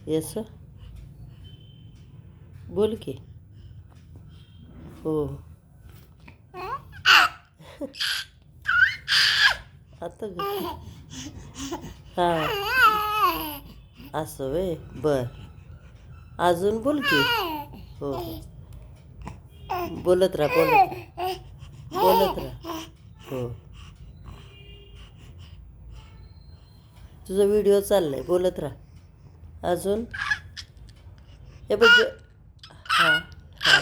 yes बोल की हो आता हां असं वे बर अजून बोल की हो हो बोलत राहा बोलत राहा हो तुझा व्हिडिओ चाललाय बोलत राहा अजून हे बघ हां हां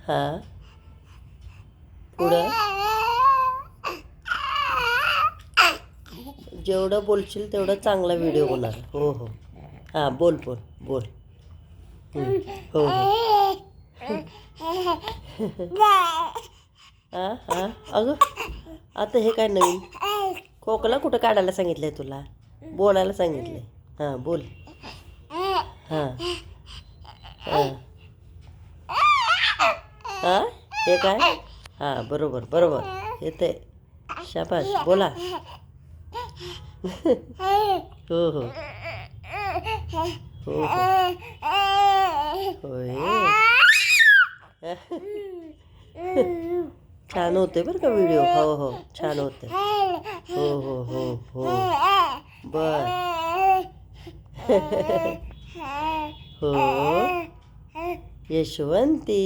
हां पुढं जेवढं बोलशील तेवढं चांगला व्हिडिओ होणार हो हो हां बोल बोल बोल हो हो हां हां अगं आता हे काय नवीन खोकला कुठं काढायला सांगितलं आहे तुला बोलायला सांगितलं आहे हां बोल हां हां हां हे काय हां बरोबर बरोबर येते शाबास बोला हो हो हो हो होय छान होते बरं का व्हिडिओ हो हो छान होते हो हो हो हो बर हो यशवंती